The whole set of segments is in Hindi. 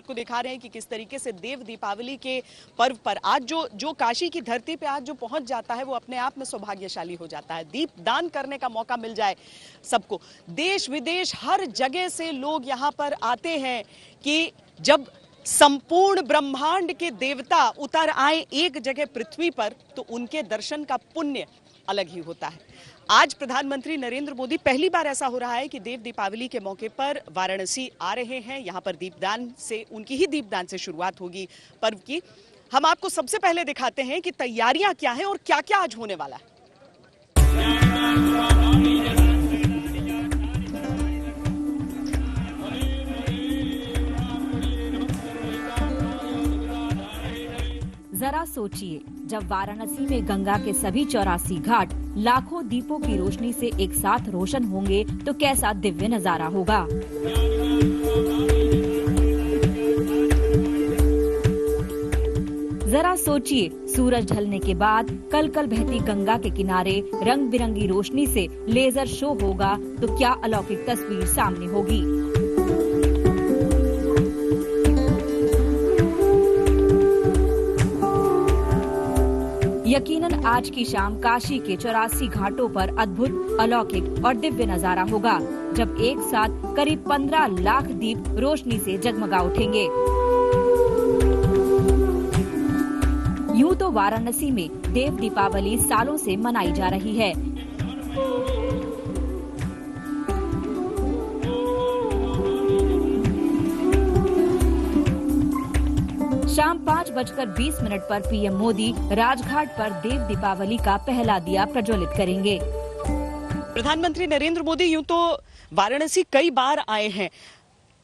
आपको दिखा रहे हैं कि किस तरीके से देव दीपावली के पर्व पर आज जो काशी की धरती पे आज जो पहुंच जाता है वो अपने आप में सौभाग्यशाली हो जाता है। दीप दान करने का मौका मिल जाए सबको। देश विदेश हर जगह से लोग यहाँ पर आते हैं कि जब संपूर्ण ब्रह्मांड के देवता उतर आए एक जगह पृथ्वी पर तो उनके दर्शन का पुण्य अलग ही होता है। आज प्रधानमंत्री नरेंद्र मोदी पहली बार ऐसा हो रहा है कि देव दीपावली के मौके पर वाराणसी आ रहे हैं। यहाँ पर दीपदान से उनकी ही दीपदान से शुरुआत होगी पर्व की। हम आपको सबसे पहले दिखाते हैं कि तैयारियां क्या हैं और क्या क्या आज होने वाला है। जरा सोचिए, जब वाराणसी में गंगा के सभी 84 घाट लाखों दीपों की रोशनी से एक साथ रोशन होंगे तो कैसा दिव्य नजारा होगा। जरा सोचिए, सूरज ढलने के बाद कल कल बहती गंगा के किनारे रंग बिरंगी रोशनी से लेजर शो होगा तो क्या अलौकिक तस्वीर सामने होगी। यकीनन आज की शाम काशी के 84 घाटों पर अद्भुत, अलौकिक और दिव्य नजारा होगा, जब एक साथ करीब 15 लाख दीप रोशनी से जगमगा उठेंगे। यूं तो वाराणसी में देव दीपावली सालों से मनाई जा रही है। शाम 5:20 पर पीएम मोदी राजघाट पर देव दीपावली का पहला दिया प्रज्वलित करेंगे। प्रधानमंत्री नरेंद्र मोदी यूं तो वाराणसी कई बार आए हैं,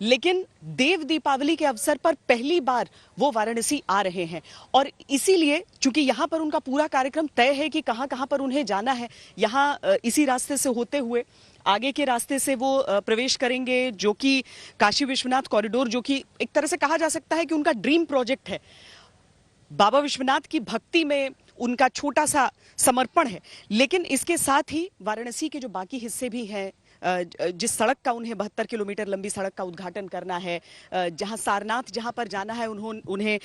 लेकिन देव दीपावली के अवसर पर पहली बार वो वाराणसी आ रहे हैं और इसीलिए चूंकि यहाँ पर उनका पूरा कार्यक्रम तय है कि कहाँ कहाँ पर उन्हें जाना है। यहाँ इसी रास्ते से होते हुए आगे के रास्ते से वो प्रवेश करेंगे, जो कि काशी विश्वनाथ कॉरिडोर, जो कि एक तरह से कहा जा सकता है कि उनका ड्रीम प्रोजेक्ट है। बाबा विश्वनाथ की भक्ति में उनका छोटा सा समर्पण है। लेकिन इसके साथ ही वाराणसी के जो बाकी हिस्से भी हैं, जिस सड़क का उन्हें 72 किलोमीटर लंबी सड़क का उद्घाटन करना है, जहां सारनाथ जहां पर जाना है उन्हें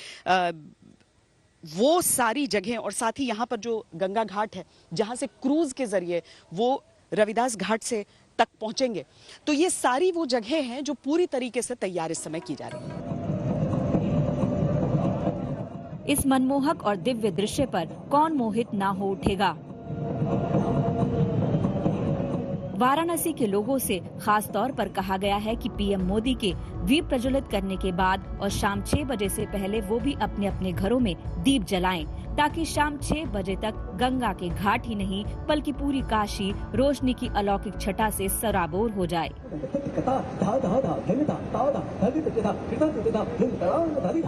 वो सारी जगह, और साथ ही यहाँ पर जो गंगा घाट है जहां से क्रूज के जरिए वो रविदास घाट से तक पहुंचेंगे, तो ये सारी वो जगह हैं जो पूरी तरीके से तैयार इस समय की जा रही है। इस मनमोहक और दिव्य दृश्य पर कौन मोहित ना हो उठेगा। वाराणसी के लोगों से खास तौर पर कहा गया है कि पीएम मोदी के दीप प्रज्वलित करने के बाद और शाम 6 बजे से पहले वो भी अपने अपने घरों में दीप जलाएं, ताकि शाम 6 बजे तक गंगा के घाट ही नहीं बल्कि पूरी काशी रोशनी की अलौकिक छटा से सराबोर हो जाए।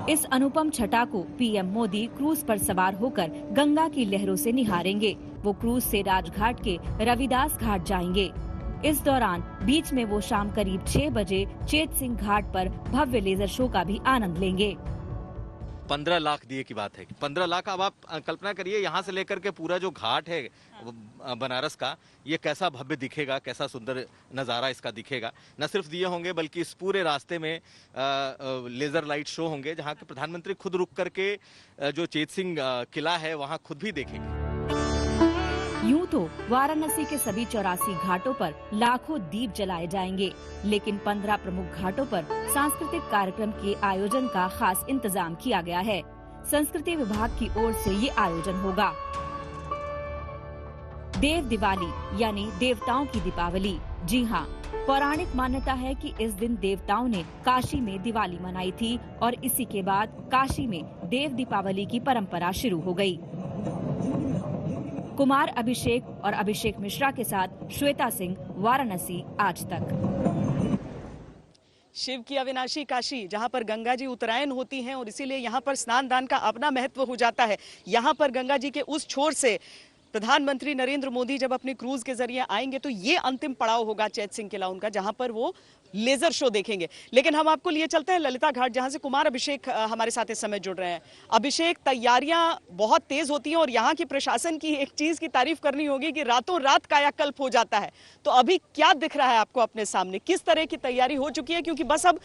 इस अनुपम छटा को पीएम मोदी क्रूज पर सवार होकर गंगा की लहरों से निहारेंगे। वो क्रूज से राजघाट के रविदास घाट जाएंगे। इस दौरान बीच में वो शाम करीब 6 बजे चेत सिंह घाट पर भव्य लेजर शो का भी आनंद लेंगे। 15 लाख दिए की बात है। 15 लाख, अब आप कल्पना करिए यहाँ से लेकर के पूरा जो घाट है बनारस का, ये कैसा भव्य दिखेगा, कैसा सुंदर नज़ारा इसका दिखेगा। न सिर्फ दिए होंगे बल्कि इस पूरे रास्ते में लेजर लाइट शो होंगे, जहाँ के प्रधानमंत्री खुद रुक करके जो चेत सिंह किला है वहाँ खुद भी देखेंगे। यूं तो वाराणसी के सभी 84 घाटों पर लाखों दीप जलाए जाएंगे, लेकिन 15 प्रमुख घाटों पर सांस्कृतिक कार्यक्रम के आयोजन का खास इंतजाम किया गया है। संस्कृति विभाग की ओर से ये आयोजन होगा। देव दिवाली यानी देवताओं की दीपावली। जी हाँ, पौराणिक मान्यता है कि इस दिन देवताओं ने काशी में दिवाली मनाई थी और इसी के बाद काशी में देव दीपावली की परंपरा शुरू हो गई। कुमार अभिषेक और अभिषेक मिश्रा के साथ श्वेता सिंह, वाराणसी आज तक। शिव की अविनाशी काशी, जहां पर गंगा जी उत्तरायण होती हैं और इसीलिए यहां पर स्नान दान का अपना महत्व हो जाता है। यहां पर गंगा जी के उस छोर से प्रधानमंत्री नरेंद्र मोदी जब अपने क्रूज के जरिए आएंगे तो ये अंतिम पड़ाव होगा चैत सिंह किला उनका, जहां पर वो लेजर शो देखेंगे। लेकिन हम आपको लिए चलते हैं ललिता घाट, जहां से कुमार अभिषेक हमारे साथ इस समय जुड़ रहे हैं। अभिषेक, तैयारियां बहुत तेज होती हैं और यहाँ की प्रशासन की एक चीज की तारीफ करनी होगी कि रातों रात कायाकल्प हो जाता है। तो अभी क्या दिख रहा है आपको अपने सामने, किस तरह की तैयारी हो चुकी है? क्योंकि बस अब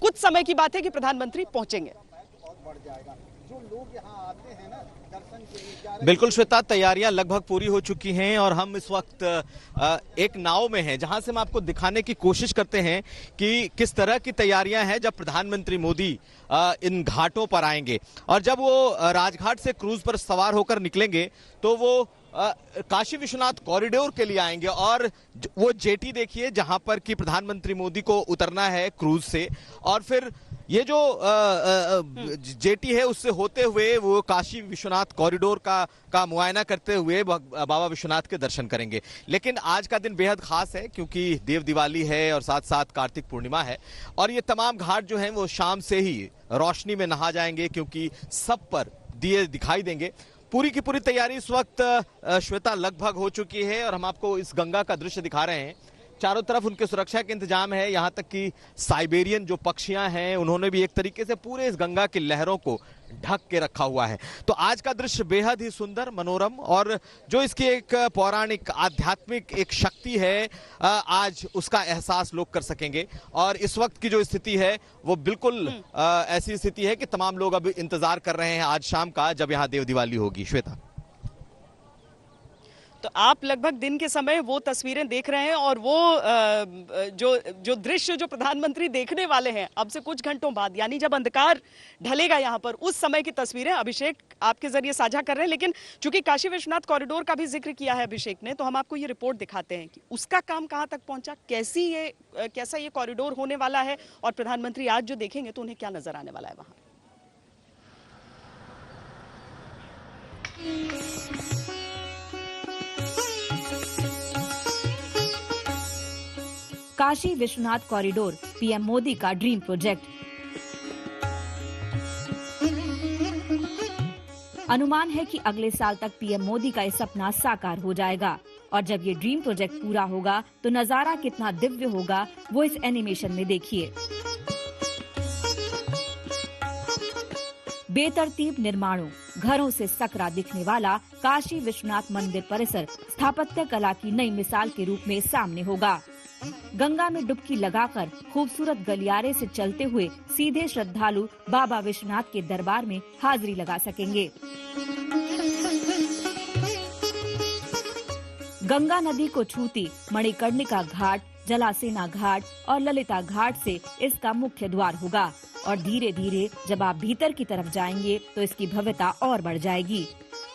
कुछ समय की बात है कि प्रधानमंत्री पहुंचेंगे। बिल्कुल श्वेता, तैयारियां लगभग पूरी हो चुकी हैं और हम इस वक्त एक नाव में हैं जहां से हम आपको दिखाने की कोशिश करते हैं कि किस तरह की तैयारियां हैं जब प्रधानमंत्री मोदी इन घाटों पर आएंगे। और जब वो राजघाट से क्रूज पर सवार होकर निकलेंगे तो वो काशी विश्वनाथ कॉरिडोर के लिए आएंगे और वो जेटी देखिए जहां पर कि प्रधानमंत्री मोदी को उतरना है क्रूज से, और फिर ये जो जेटी है उससे होते हुए वो काशी विश्वनाथ कॉरिडोर का मुआयना करते हुए बाबा विश्वनाथ के दर्शन करेंगे। लेकिन आज का दिन बेहद खास है क्योंकि देव दिवाली है और साथ साथ कार्तिक पूर्णिमा है और ये तमाम घाट जो हैं वो शाम से ही रोशनी में नहा जाएंगे क्योंकि सब पर दिए दिखाई देंगे। पूरी की पूरी तैयारी इस वक्त श्वेता लगभग हो चुकी है और हम आपको इस गंगा का दृश्य दिखा रहे हैं। चारों तरफ उनके सुरक्षा के इंतजाम है, यहाँ तक कि साइबेरियन जो पक्षियां हैं उन्होंने भी एक तरीके से पूरे इस गंगा की लहरों को ढक के रखा हुआ है। तो आज का दृश्य बेहद ही सुंदर, मनोरम और जो इसकी एक पौराणिक आध्यात्मिक एक शक्ति है आज उसका एहसास लोग कर सकेंगे। और इस वक्त की जो स्थिति है वो बिल्कुल ऐसी स्थिति है कि तमाम लोग अब इंतजार कर रहे हैं आज शाम का जब यहाँ देव दिवाली होगी। श्वेता, तो आप लगभग दिन के समय वो तस्वीरें देख रहे हैं और वो जो दृश्य जो प्रधानमंत्री देखने वाले हैं अब से कुछ घंटों बाद, यानी जब अंधकार ढलेगा यहाँ पर, उस समय की तस्वीरें अभिषेक आपके जरिए साझा कर रहे हैं। लेकिन चूंकि काशी विश्वनाथ कॉरिडोर का भी जिक्र किया है अभिषेक ने, तो हम आपको ये रिपोर्ट दिखाते हैं कि उसका काम कहाँ तक पहुंचा, कैसा ये कॉरिडोर होने वाला है और प्रधानमंत्री आज जो देखेंगे तो उन्हें क्या नजर आने वाला है वहां। काशी विश्वनाथ कॉरिडोर पीएम मोदी का ड्रीम प्रोजेक्ट। अनुमान है कि अगले साल तक पीएम मोदी का ये सपना साकार हो जाएगा और जब ये ड्रीम प्रोजेक्ट पूरा होगा तो नजारा कितना दिव्य होगा वो इस एनिमेशन में देखिए। बेतरतीब निर्माणों, घरों से सकरा दिखने वाला काशी विश्वनाथ मंदिर परिसर स्थापत्य कला की नई मिसाल के रूप में सामने होगा। गंगा में डुबकी लगाकर खूबसूरत गलियारे से चलते हुए सीधे श्रद्धालु बाबा विश्वनाथ के दरबार में हाजिरी लगा सकेंगे। गंगा नदी को छूती मणिकर्णिका घाट, जलासेना घाट और ललिता घाट से इसका मुख्य द्वार होगा और धीरे धीरे जब आप भीतर की तरफ जाएंगे तो इसकी भव्यता और बढ़ जाएगी।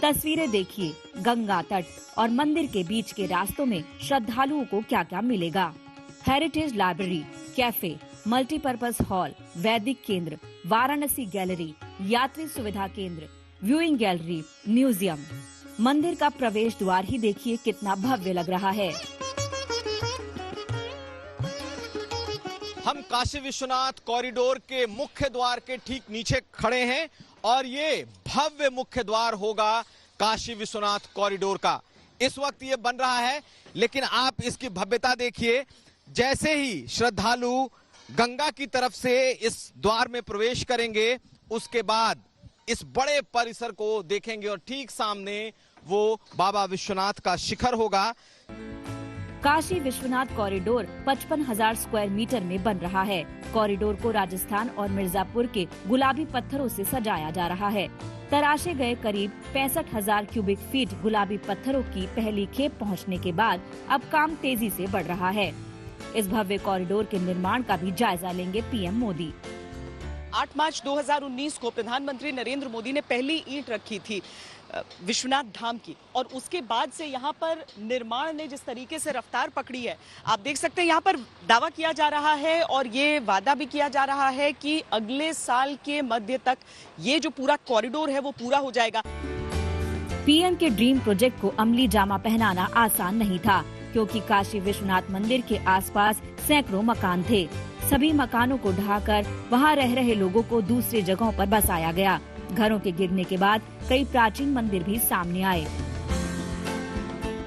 तस्वीरें देखिए, गंगा तट और मंदिर के बीच के रास्तों में श्रद्धालुओं को क्या क्या मिलेगा। Heritage library, cafe, multipurpose hall, वैदिक केंद्र, वाराणसी गैलरी, यात्री सुविधा केंद्र, व्यूइंग गैलरी, म्यूजियम। मंदिर का प्रवेश द्वार ही देखिए कितना भव्य लग रहा है। हम काशी विश्वनाथ कॉरिडोर के मुख्य द्वार के ठीक नीचे खड़े हैं और ये भव्य मुख्य द्वार होगा काशी विश्वनाथ कॉरिडोर का। इस वक्त ये बन रहा है लेकिन आप इसकी भव्यता देखिए। जैसे ही श्रद्धालु गंगा की तरफ से इस द्वार में प्रवेश करेंगे उसके बाद इस बड़े परिसर को देखेंगे और ठीक सामने वो बाबा विश्वनाथ का शिखर होगा। Kashi Vishwanath corridor 55,000 square metre में बन रहा है। कॉरिडोर को राजस्थान और मिर्जापुर के गुलाबी पत्थरों से सजाया जा रहा है। तराशे गए करीब 65,000 क्यूबिक फीट गुलाबी पत्थरों की पहली खेप पहुंचने के बाद अब काम तेजी से बढ़ रहा है। इस भव्य कॉरिडोर के निर्माण का भी जायजा लेंगे पीएम मोदी। 8 मार्च 2019 को प्रधानमंत्री नरेंद्र मोदी ने पहली ईंट रखी थी विश्वनाथ धाम की और उसके बाद से यहाँ पर निर्माण ने जिस तरीके से रफ्तार पकड़ी है, आप देख सकते हैं यहाँ पर दावा किया जा रहा है और ये वादा भी किया जा रहा है कि अगले साल के मध्य तक ये जो पूरा कॉरिडोर है वो पूरा हो जाएगा। पीएम के ड्रीम प्रोजेक्ट को अमली जामा पहनाना आसान नहीं था क्योंकि काशी विश्वनाथ मंदिर के आसपास सैकड़ों मकान थे। सभी मकानों को ढाकर वहां रह रहे लोगों को दूसरी जगहों पर बसाया गया। घरों के गिरने के बाद कई प्राचीन मंदिर भी सामने आए।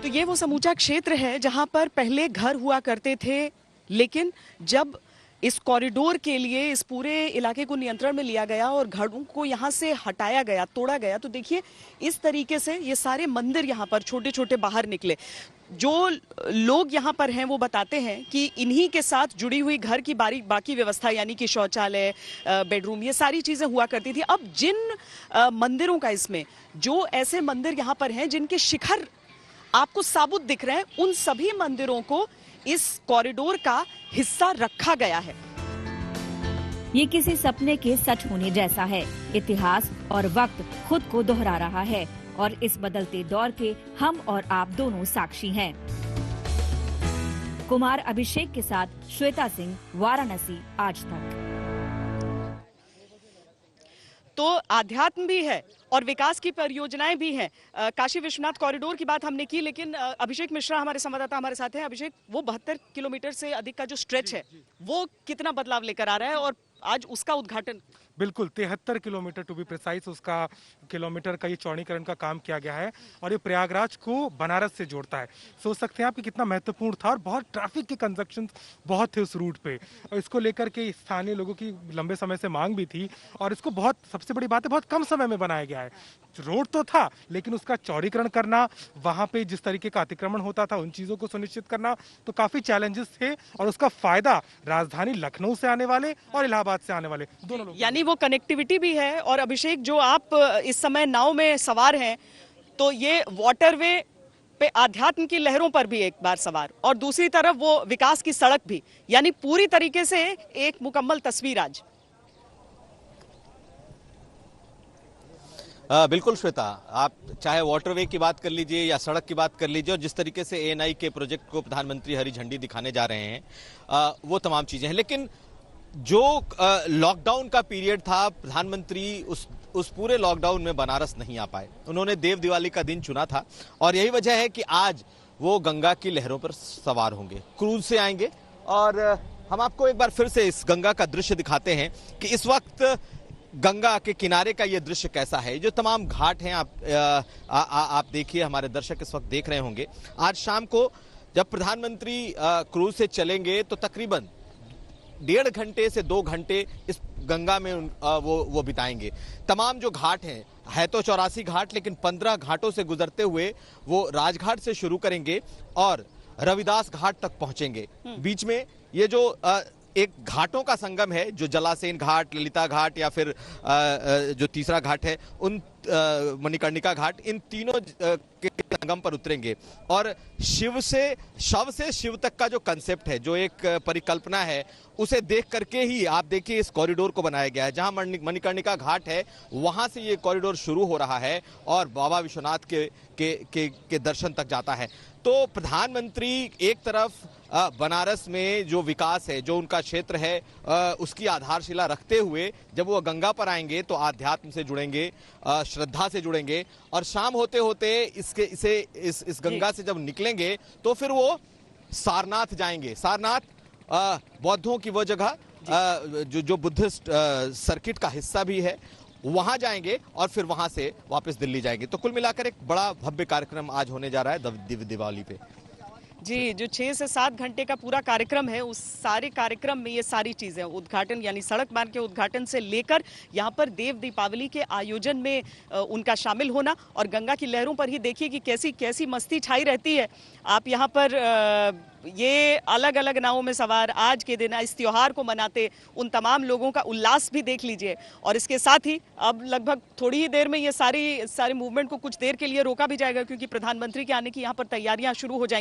तो ये वो समूचा क्षेत्र है जहां पर पहले घर हुआ करते थे, लेकिन जब इस कॉरिडोर के लिए इस पूरे इलाके को नियंत्रण में लिया गया और घरों को यहाँ से हटाया गया, तोड़ा गया, तो देखिए इस तरीके से ये सारे मंदिर यहाँ पर छोटे छोटे बाहर निकले। जो लोग यहाँ पर हैं वो बताते हैं कि इन्हीं के साथ जुड़ी हुई घर की बाकी व्यवस्था यानी कि शौचालय, बेडरूम, ये सारी चीजें हुआ करती थी। अब जिन मंदिरों का इसमें, जो ऐसे मंदिर यहाँ पर हैं जिनके शिखर आपको साबुत दिख रहे हैं, उन सभी मंदिरों को इस कॉरिडोर का हिस्सा रखा गया है। ये किसी सपने के सच होने जैसा है। इतिहास और वक्त खुद को दोहरा रहा है और इस बदलते दौर के हम और आप दोनों साक्षी हैं। कुमार अभिषेक के साथ श्वेता सिंह, वाराणसी, आज तक। तो आध्यात्म भी है और विकास की परियोजनाएं भी हैं। काशी विश्वनाथ कॉरिडोर की बात हमने की, लेकिन अभिषेक मिश्रा हमारे संवाददाता हमारे साथ हैं। अभिषेक, वो 72 किलोमीटर से अधिक का जो स्ट्रेच है वो कितना बदलाव लेकर आ रहा है और आज उसका उद्घाटन? बिल्कुल 73 किलोमीटर टू बी प्रिसाइज उसका किलोमीटर का ये चौड़ीकरण का काम किया गया है और ये प्रयागराज को बनारस से जोड़ता है। सोच सकते हैं आप कि कितना महत्वपूर्ण था और बहुत ट्रैफिक के कंजक्शन बहुत थे उस रूट पे और इसको लेकर के स्थानीय लोगों की लंबे समय से मांग भी थी और इसको बहुत, सबसे बड़ी बात है, बहुत कम समय में बनाया गया है। रोड तो था लेकिन उसका चौड़ीकरण करना, वहां पे जिस तरीके का अतिक्रमण होता था उन चीजों को सुनिश्चित करना, तो काफी चैलेंजेस थे और उसका फायदा राजधानी लखनऊ से आने वाले और इलाहाबाद से आने वाले दोनों लोग, यानी वो कनेक्टिविटी भी है। और अभिषेक, जो आप इस समय नाव में सवार हैं, तो ये वाटरवे पे आध्यात्म की लहरों पर भी एक बार सवार और दूसरी तरफ वो विकास की सड़क भी, यानी पूरी तरीके से एक मुकम्मल तस्वीर आज। बिल्कुल श्वेता, आप चाहे वाटरवे की बात कर लीजिए या सड़क की बात कर लीजिए और जिस तरीके से एएनआई के प्रोजेक्ट को प्रधानमंत्री हरी झंडी दिखाने जा रहे हैं, वो तमाम चीजें हैं। लेकिन जो लॉकडाउन का पीरियड था, प्रधानमंत्री उस पूरे लॉकडाउन में बनारस नहीं आ पाए। उन्होंने देव दिवाली का दिन चुना था और यही वजह है कि आज वो गंगा की लहरों पर सवार होंगे, क्रूज से आएंगे। और हम आपको एक बार फिर से इस गंगा का दृश्य दिखाते हैं कि इस वक्त गंगा के किनारे का ये दृश्य कैसा है। जो तमाम घाट हैं आप देखिए, हमारे दर्शक इस वक्त देख रहे होंगे। आज शाम को जब प्रधानमंत्री क्रूज से चलेंगे तो तकरीबन 1.5 घंटे से 2 घंटे इस गंगा में वो बिताएंगे। तमाम जो घाट हैं, है तो 84 घाट, लेकिन 15 घाटों से गुजरते हुए वो राजघाट से शुरू करेंगे और रविदास घाट तक पहुंचेंगे। बीच में ये जो एक घाटों का संगम है, जो जलासेन घाट, ललिता घाट या फिर जो तीसरा घाट है, उन मणिकर्णिका घाट, इन तीनों के संगम पर उतरेंगे और शव से शिव तक का जो कंसेप्ट है, जो एक परिकल्पना है, उसे देख करके ही आप देखिए इस कॉरिडोर को बनाया गया है। जहां मणिकर्णिका घाट है वहां से ये कॉरिडोर शुरू हो रहा है और बाबा विश्वनाथ के दर्शन तक जाता है। तो प्रधानमंत्री एक तरफ बनारस में जो विकास है, जो उनका क्षेत्र है, उसकी आधारशिला रखते हुए जब वो गंगा पर आएंगे तो आध्यात्म से जुड़ेंगे, श्रद्धा से जुड़ेंगे और शाम होते होते इस गंगा से जब निकलेंगे तो फिर वो सारनाथ जाएंगे। सारनाथ बौद्धों की वो जगह जो बुद्धिस्ट सर्किट का हिस्सा भी है, वहां जाएंगे और फिर वहां से वापस दिल्ली जाएंगे। तो कुल मिलाकर एक बड़ा भव्य कार्यक्रम आज होने जा रहा है दिवाली पे। जी, जो 6 से 7 घंटे का पूरा कार्यक्रम है, उस सारे कार्यक्रम में ये सारी चीजें, उद्घाटन यानी सड़क मार्ग के उद्घाटन से लेकर यहाँ पर देव दीपावली के आयोजन में उनका शामिल होना और गंगा की लहरों पर ही देखिए कि कैसी कैसी मस्ती छाई रहती है। आप यहाँ पर ये अलग अलग नावों में सवार आज के दिन इस त्योहार को मनाते उन तमाम लोगों का उल्लास भी देख लीजिए। और इसके साथ ही अब लगभग थोड़ी ही देर में ये सारी मूवमेंट को कुछ देर के लिए रोका भी जाएगा, क्योंकि प्रधानमंत्री के आने की यहाँ पर तैयारियां शुरू हो जाएंगी।